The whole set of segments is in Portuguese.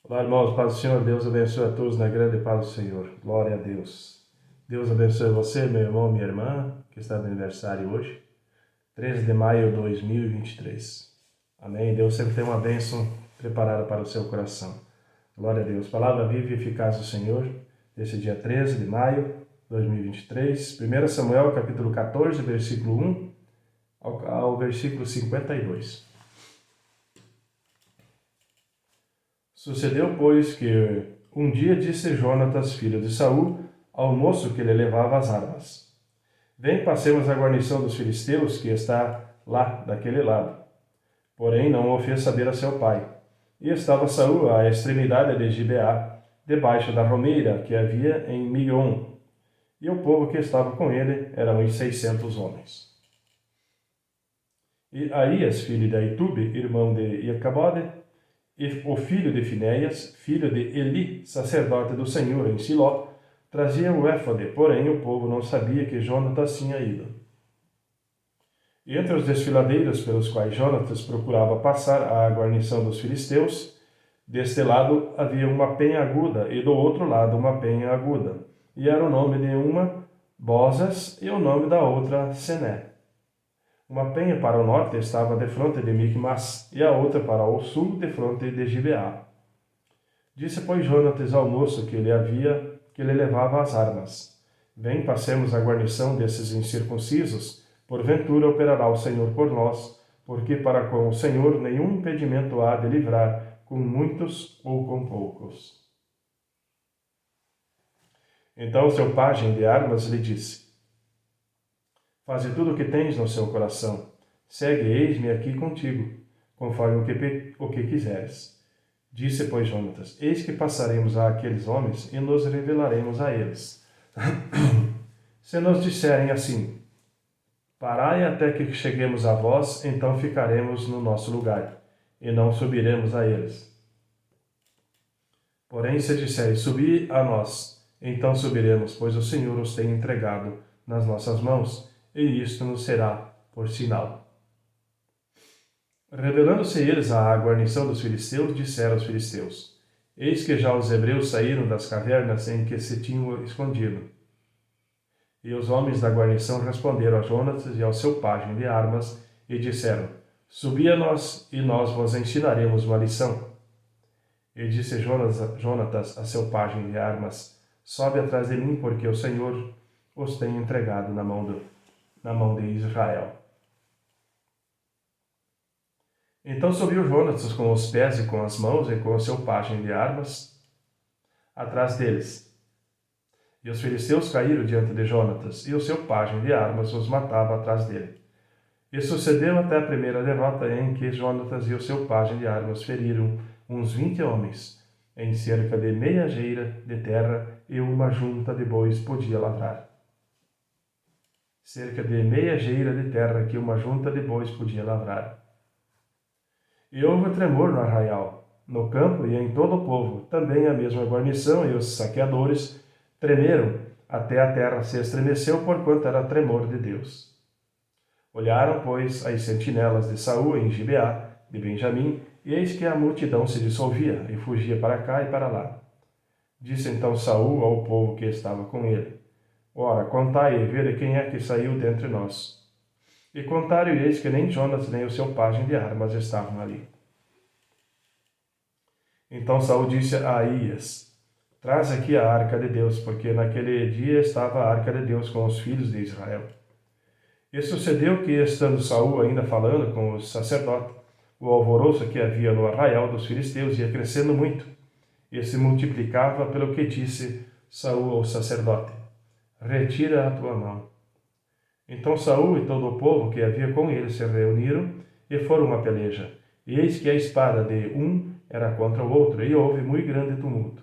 Olá, irmãos, paz do Senhor, Deus abençoe a todos na grande paz do Senhor. Glória a Deus. Deus abençoe você, meu irmão, minha irmã, que está de aniversário hoje, 13 de maio de 2023. Amém? Deus sempre tem uma bênção preparada para o seu coração. Glória a Deus. Palavra viva e eficaz do Senhor, desse dia 13 de maio de 2023. 1 Samuel, capítulo 14, versículo 1 ao versículo 52. Sucedeu, pois, que um dia disse Jonatas, filho de Saul, ao moço que lhe levava as armas: Vem, passemos a guarnição dos filisteus, que está lá, daquele lado. Porém, não o fez saber a seu pai. E estava Saul à extremidade de Gibeá, debaixo da romeira que havia em Migron. E o povo que estava com ele eram uns 600 homens. E Aías, filho de Aitube, irmão de Icabode, e o filho de Finéias, filho de Eli, sacerdote do Senhor em Siló, trazia o éfode, porém o povo não sabia que Jonatas tinha ido. E entre os desfiladeiros pelos quais Jonatas procurava passar à guarnição dos filisteus, deste lado havia uma penha aguda e do outro lado uma penha aguda, e era o nome de uma Bosas e o nome da outra Sené. Uma penha para o norte estava defronte de Micmas, e a outra para o sul defronte de Gibeá. Disse, pois, Jonatas ao moço que lhe levava as armas: Vem, passemos a guarnição desses incircuncisos, porventura operará o Senhor por nós, porque para com o Senhor nenhum impedimento há de livrar, com muitos ou com poucos. Então seu pajem de armas lhe disse: Faze tudo o que tens no seu coração. Segue, eis-me aqui contigo, conforme o que quiseres. Disse, pois, Jonatas: Eis que passaremos a aqueles homens e nos revelaremos a eles. Se nos disserem assim: Parai até que cheguemos a vós, então ficaremos no nosso lugar, e não subiremos a eles. Porém, se disserem: Subi a nós, então subiremos, pois o Senhor os tem entregado nas nossas mãos, e isto nos será por sinal. Revelando-se eles à guarnição dos filisteus, disseram aos filisteus: Eis que já os hebreus saíram das cavernas em que se tinham escondido. E os homens da guarnição responderam a Jonatas e ao seu pajem de armas, e disseram: Subi a nós, e nós vos ensinaremos uma lição. E disse Jonatas a seu pajem de armas: Sobe atrás de mim, porque o Senhor os tem entregado na mão de Israel. Então subiu Jonatas com os pés e com as mãos e com o seu pajem de armas atrás deles. E os filisteus caíram diante de Jonatas, e o seu pajem de armas os matava atrás dele. E sucedeu até a primeira derrota em que Jonatas e o seu pajem de armas feriram uns 20 homens, em cerca de meia geira de terra e uma junta de bois podia lavrar. Cerca de meia geira de terra que uma junta de bois podia lavrar. E houve tremor no arraial, no campo e em todo o povo. Também a mesma guarnição e os saqueadores tremeram, até a terra se estremeceu, porquanto era tremor de Deus. Olharam, pois, as sentinelas de Saul em Gibeá, de Benjamim, e eis que a multidão se dissolvia, e fugia para cá e para lá. Disse então Saul ao povo que estava com ele: Ora, contai e vede quem é que saiu dentre nós. E contaram, e eis que nem Jonas nem o seu pajem de armas estavam ali. Então Saul disse a Aías: Traz aqui a arca de Deus, porque naquele dia estava a arca de Deus com os filhos de Israel. E sucedeu que, estando Saul ainda falando com os sacerdotes, o alvoroço que havia no arraial dos filisteus ia crescendo muito, e se multiplicava pelo que disse Saul ao sacerdote: Retira a tua mão. Então Saul e todo o povo que havia com ele se reuniram e foram à peleja. E eis que a espada de um era contra o outro, e houve muito grande tumulto.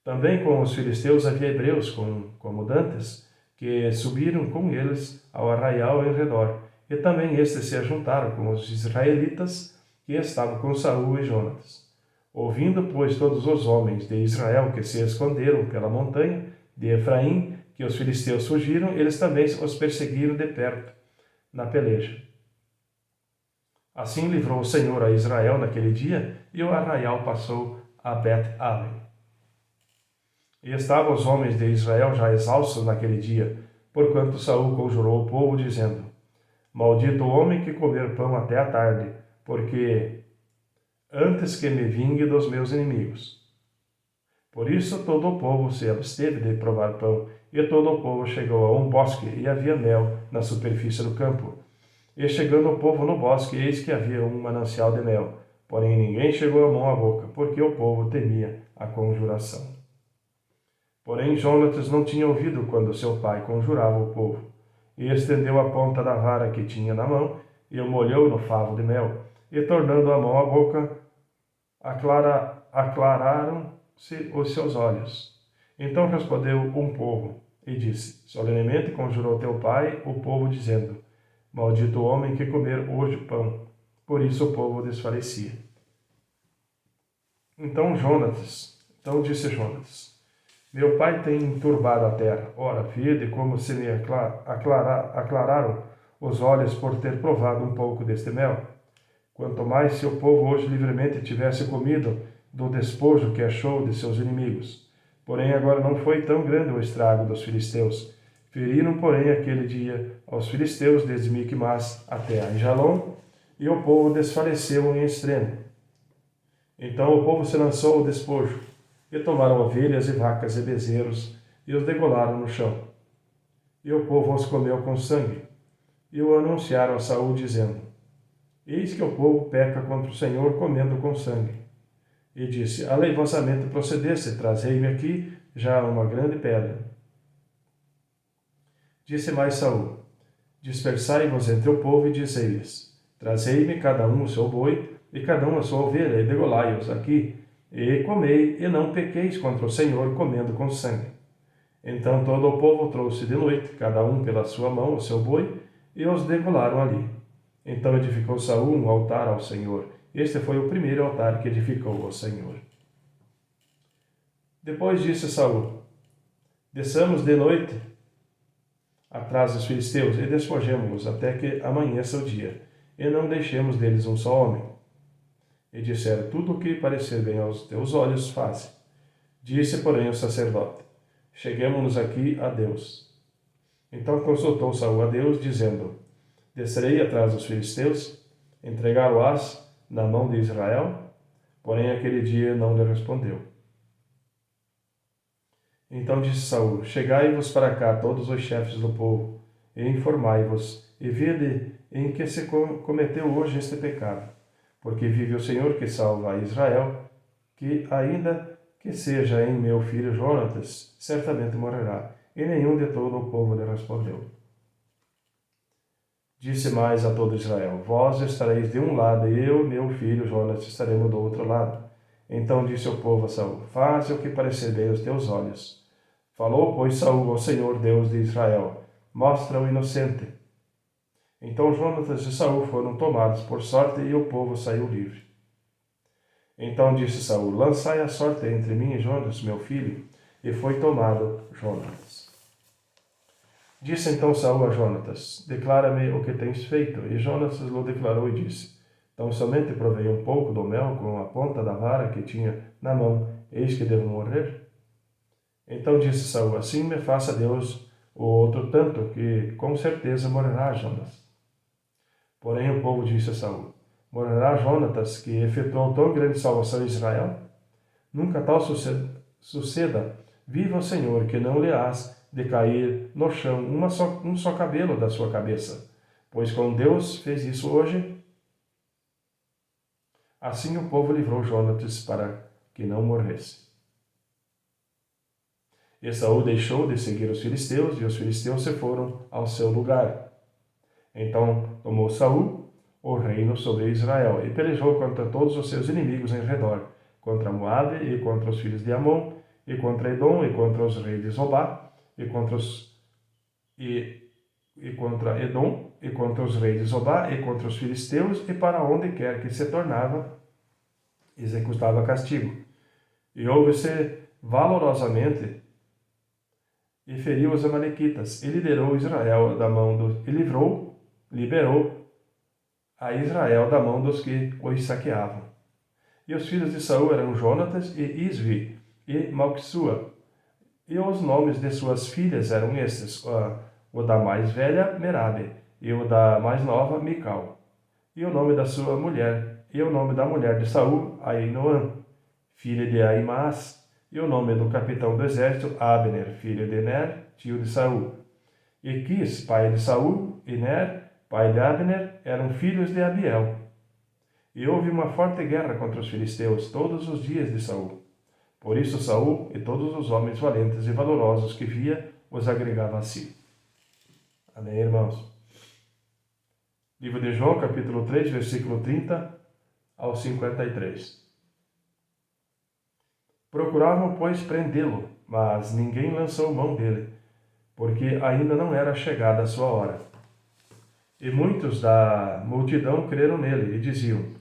Também com os filisteus havia hebreus, como dantes, que subiram com eles ao arraial em redor, e também estes se ajuntaram com os israelitas que estavam com Saul e Jonatas. Ouvindo, pois, todos os homens de Israel que se esconderam pela montanha de Efraim, que os filisteus fugiram, eles também os perseguiram de perto, na peleja. Assim livrou o Senhor a Israel naquele dia, e o arraial passou a Bet-aven. E estavam os homens de Israel já exaustos naquele dia, porquanto Saul conjurou o povo, dizendo: Maldito o homem que comer pão até a tarde, porque antes que me vingue dos meus inimigos. Por isso todo o povo se absteve de provar pão, e todo o povo chegou a um bosque, e havia mel na superfície do campo. E chegando o povo no bosque, eis que havia um manancial de mel. Porém ninguém chegou a mão à boca, porque o povo temia a conjuração. Porém Jonatas não tinha ouvido quando seu pai conjurava o povo, e estendeu a ponta da vara que tinha na mão, e o molhou no favo de mel, e tornando a mão à boca, aclararam-se os seus olhos. Então respondeu um povo, e disse: Solenemente conjurou teu pai o povo, dizendo: Maldito o homem que comer hoje pão. Por isso o povo desfalecia. Então disse Jonatas: Meu pai tem turbado a terra. Ora, vede como se me aclararam os olhos por ter provado um pouco deste mel. Quanto mais se o povo hoje livremente tivesse comido do despojo que achou de seus inimigos. Porém agora não foi tão grande o estrago dos filisteus. Feriram, porém, aquele dia aos filisteus desde Micmas até Aijalon, e o povo desfaleceu em extremo. Então o povo se lançou ao despojo, e tomaram ovelhas e vacas e bezerros, e os degolaram no chão. E o povo os comeu com sangue, e o anunciaram a Saul, dizendo: Eis que o povo peca contra o Senhor, comendo com sangue. E disse: Aleivosamente procedesse, trazei-me aqui já uma grande pedra. Disse mais Saul: Dispersai-vos entre o povo e dizei-lhes: Trazei-me cada um o seu boi, e cada um a sua ovelha, e degolai-os aqui, e comei, e não pequeis contra o Senhor, comendo com sangue. Então todo o povo trouxe de noite, cada um pela sua mão, o seu boi, e os degolaram ali. Então edificou Saul um altar ao Senhor. Este foi o primeiro altar que edificou ao Senhor. Depois disse Saul: Desçamos de noite atrás dos filisteus, e despojemo-los até que amanheça o dia, e não deixemos deles um só homem. E disseram: Tudo o que parecer bem aos teus olhos, faze. Disse, porém, o sacerdote: Cheguemo-nos aqui a Deus. Então consultou Saul a Deus, dizendo: Descerei atrás dos filisteus, entregá-lo-ás na mão de Israel? Porém aquele dia não lhe respondeu. Então disse Saul: Chegai-vos para cá todos os chefes do povo, e informai-vos, e vede em que se cometeu hoje este pecado. Porque vive o Senhor que salva a Israel, que ainda que seja em meu filho Jonatas, certamente morrerá. E nenhum de todo o povo lhe respondeu. Disse mais a todo Israel: Vós estareis de um lado, e eu, meu filho Jonatas, estaremos do outro lado. Então disse o povo a Saul: Faze o que parecer bem aos teus olhos. Falou, pois, Saul ao Senhor Deus de Israel: Mostra o inocente. Então Jonatas e Saul foram tomados por sorte, e o povo saiu livre. Então disse Saul: Lançai a sorte entre mim e Jonatas, meu filho. E foi tomado Jonatas. Disse então Saul a Jonatas: Declara-me o que tens feito. E Jonatas lhe declarou e disse: Tão somente provei um pouco do mel com a ponta da vara que tinha na mão, eis que devo morrer? Então disse Saul: Assim me faça Deus o outro tanto, que com certeza morrerá Jonatas. Porém o povo disse a Saul: Morrerá Jonatas, que efetuou tão grande salvação em Israel? Nunca tal suceda. Viva o Senhor, que não lhe hás de cair no chão um só cabelo da sua cabeça. Pois com Deus fez isso hoje. Assim o povo livrou Jonatas para que não morresse. E Saul deixou de seguir os filisteus, e os filisteus se foram ao seu lugar. Então tomou Saul o reino sobre Israel, e pelejou contra todos os seus inimigos em redor, contra Moabe, e contra os filhos de Amon, e contra Edom, e contra os reis de Zobá, e contra Edom, e contra os reis de Zobá, e contra os filisteus, e para onde quer que se tornava, executava castigo. E houve-se valorosamente e feriu os amalequitas, e liberou a Israel da mão dos que os saqueavam. E os filhos de Saul eram Jonatas e Isvi e Malquissua. E os nomes de suas filhas eram estes: o da mais velha, Merabe, e o da mais nova, Mical. E o nome da sua mulher, e o nome da mulher de Saul, Ainoã, filha de Ahimaás, e o nome do capitão do exército, Abner, filho de Ner, tio de Saul. E Quis, pai de Saul, e Ner, pai de Abner, eram filhos de Abiel. E houve uma forte guerra contra os filisteus todos os dias de Saul. Por isso Saul e todos os homens valentes e valorosos que via os agregava a si. Amém, irmãos? Livro de João, capítulo 3, versículo 30 ao 53. Procuravam, pois, prendê-lo, mas ninguém lançou mão dele, porque ainda não era chegada a sua hora. E muitos da multidão creram nele e diziam: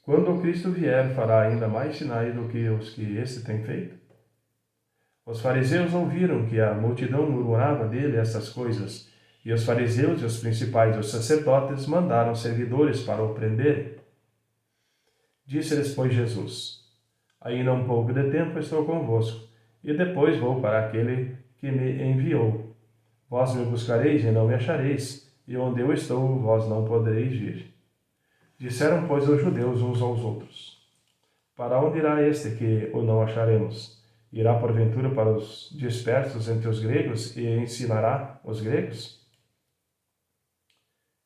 quando o Cristo vier, fará ainda mais sinais do que os que este tem feito? Os fariseus ouviram que a multidão murmurava dele essas coisas, e os fariseus e os principais dos sacerdotes mandaram servidores para o prender. Disse-lhes, pois, Jesus: ainda um pouco de tempo estou convosco, e depois vou para aquele que me enviou. Vós me buscareis e não me achareis, e onde eu estou, vós não podereis vir. Disseram, pois, os judeus uns aos outros: para onde irá este que o não acharemos? Irá porventura para os dispersos entre os gregos e ensinará os gregos?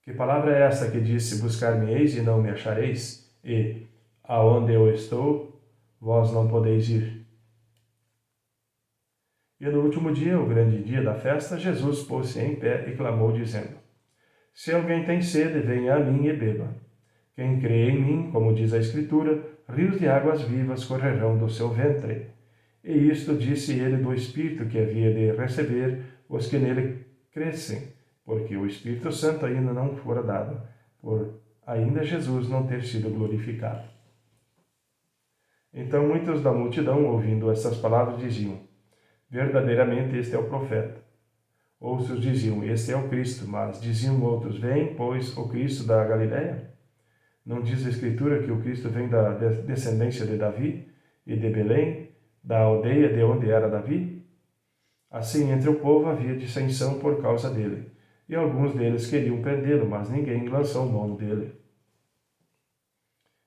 Que palavra é esta que disse: buscar-me-eis e não me achareis? E, aonde eu estou, vós não podeis ir. E no último dia, o grande dia da festa, Jesus pôs-se em pé e clamou, dizendo: se alguém tem sede, venha a mim e beba. Quem crê em mim, como diz a Escritura, rios de águas vivas correrão do seu ventre. E isto disse ele do Espírito que havia de receber os que nele crescem, porque o Espírito Santo ainda não fora dado, por ainda Jesus não ter sido glorificado. Então muitos da multidão, ouvindo essas palavras, diziam: verdadeiramente este é o profeta. Outros diziam: este é o Cristo. Mas diziam outros: vem, pois, o Cristo da Galiléia? Não diz a Escritura que o Cristo vem da descendência de Davi e de Belém, da aldeia de onde era Davi? Assim, entre o povo havia dissensão por causa dele, e alguns deles queriam prendê-lo, mas ninguém lançou mão dele.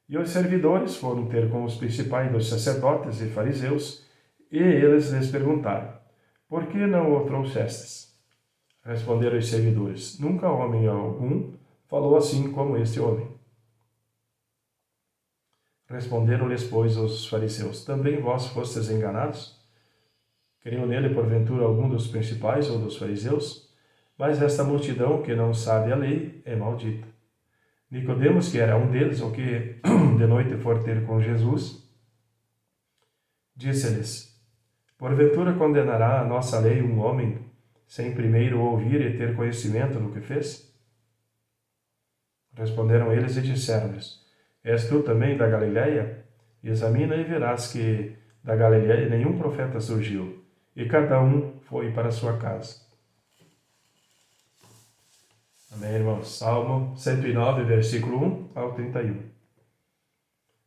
E os servidores foram ter com os principais dos sacerdotes e fariseus, e eles lhes perguntaram: por que não o trouxestes? Responderam os servidores: nunca homem algum falou assim como este homem. Responderam-lhes, pois, os fariseus: também vós fostes enganados? Creu nele, porventura, algum dos principais ou dos fariseus? Mas esta multidão, que não sabe a lei, é maldita. Nicodemos, que era um deles, o que de noite for ter com Jesus, disse-lhes: porventura condenará a nossa lei um homem, sem primeiro ouvir e ter conhecimento do que fez? Responderam eles e disseram-lhes: és tu também da Galiléia? Examina e verás que da Galiléia nenhum profeta surgiu, e cada um foi para sua casa. Amém, irmãos? Salmo 109, versículo 1 ao 31.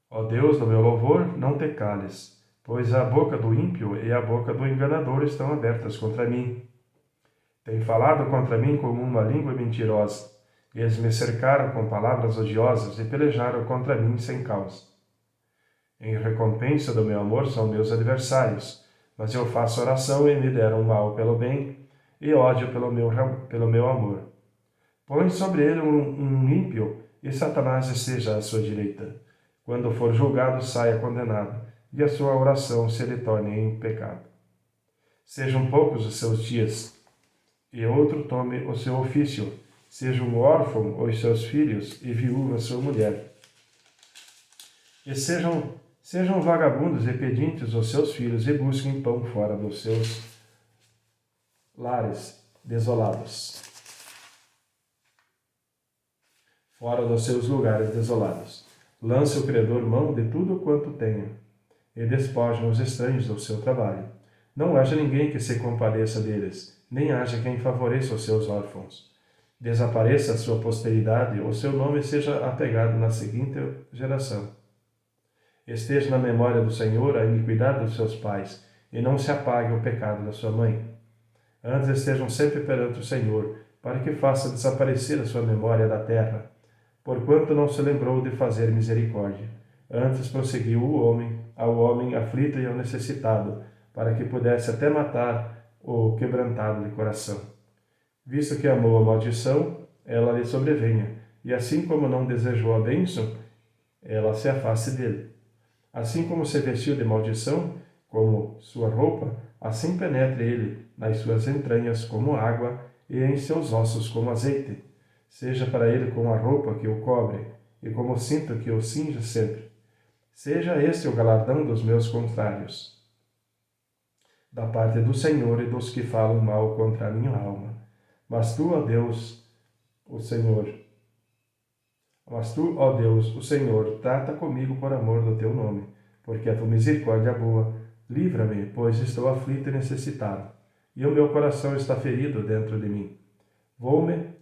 Ó Deus do meu louvor, não te cales, pois a boca do ímpio e a boca do enganador estão abertas contra mim. Tem falado contra mim como uma língua mentirosa. Eles me cercaram com palavras odiosas e pelejaram contra mim sem causa. Em recompensa do meu amor são meus adversários, mas eu faço oração e me deram mal pelo bem, e ódio pelo meu amor. Põe sobre ele um ímpio, e Satanás esteja à sua direita. Quando for julgado, saia condenado, e a sua oração se lhe torne em pecado. Sejam poucos os seus dias, e outro tome o seu ofício. Seja um órfão os seus filhos, e viúva sua mulher. E sejam vagabundos e pedintes os seus filhos, e busquem pão fora dos seus lares desolados. Fora dos seus lugares desolados. Lance o credor mão de tudo quanto tenha, e despojam os estranhos do seu trabalho. Não haja ninguém que se compadeça deles, nem haja quem favoreça os seus órfãos. Desapareça a sua posteridade, o seu nome seja apegado na seguinte geração. Esteja na memória do Senhor a iniquidade dos seus pais, e não se apague o pecado da sua mãe. Antes estejam sempre perante o Senhor, para que faça desaparecer a sua memória da terra, porquanto não se lembrou de fazer misericórdia. Antes prosseguiu ao homem aflito e ao necessitado, para que pudesse até matar o quebrantado de coração. Visto que amou a maldição, ela lhe sobrevenha, e assim como não desejou a bênção, ela se afaste dele. Assim como se vestiu de maldição, como sua roupa, assim penetre ele nas suas entranhas como água e em seus ossos como azeite. Seja para ele como a roupa que o cobre e como o cinto que o cinge sempre. Seja este o galardão dos meus contrários, da parte do Senhor e dos que falam mal contra a minha alma. Mas tu, ó Deus, o Senhor, trata comigo por amor do teu nome, porque a tua misericórdia é boa. Livra-me, pois estou aflito e necessitado, e o meu coração está ferido dentro de mim. Vou-me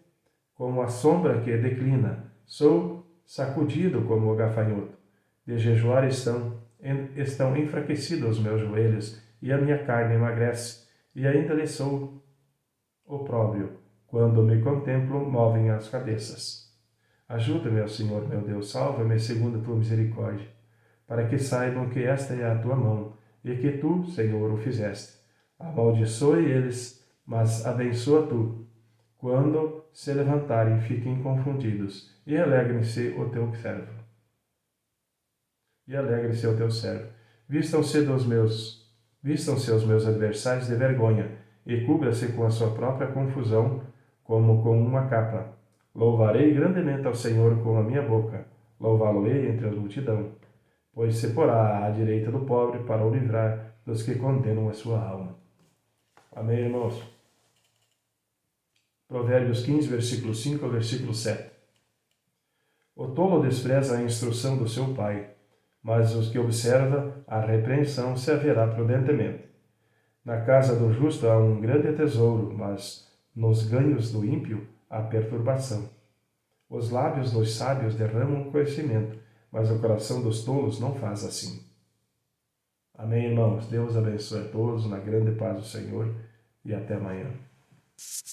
como a sombra que declina, sou sacudido como o gafanhoto. De jejuar estão enfraquecidos os meus joelhos, e a minha carne emagrece, e ainda lhe sou opróbrio. Quando me contemplo, movem as cabeças. Ajuda-me, ó Senhor, meu Deus, salva-me segundo a tua misericórdia, para que saibam que esta é a tua mão, e que tu, Senhor, o fizeste. Amaldiçoe eles, mas abençoa tu. Quando se levantarem, fiquem confundidos, e alegre-se o teu servo. Vistam-se os meus adversários de vergonha, e cubra-se com a sua própria confusão, como com uma capa. Louvarei grandemente ao Senhor com a minha boca, louvá-lo-ei entre a multidão, pois se porá à direita do pobre para o livrar dos que condenam a sua alma. Amém, irmãos? Provérbios 15, versículo 5 ao versículo 7. O tolo despreza a instrução do seu pai, mas os que observam a repreensão se haverá prudentemente. Na casa do justo há um grande tesouro, mas nos ganhos do ímpio há perturbação. Os lábios dos sábios derramam conhecimento, mas o coração dos tolos não faz assim. Amém, irmãos? Deus abençoe a todos na grande paz do Senhor e até amanhã.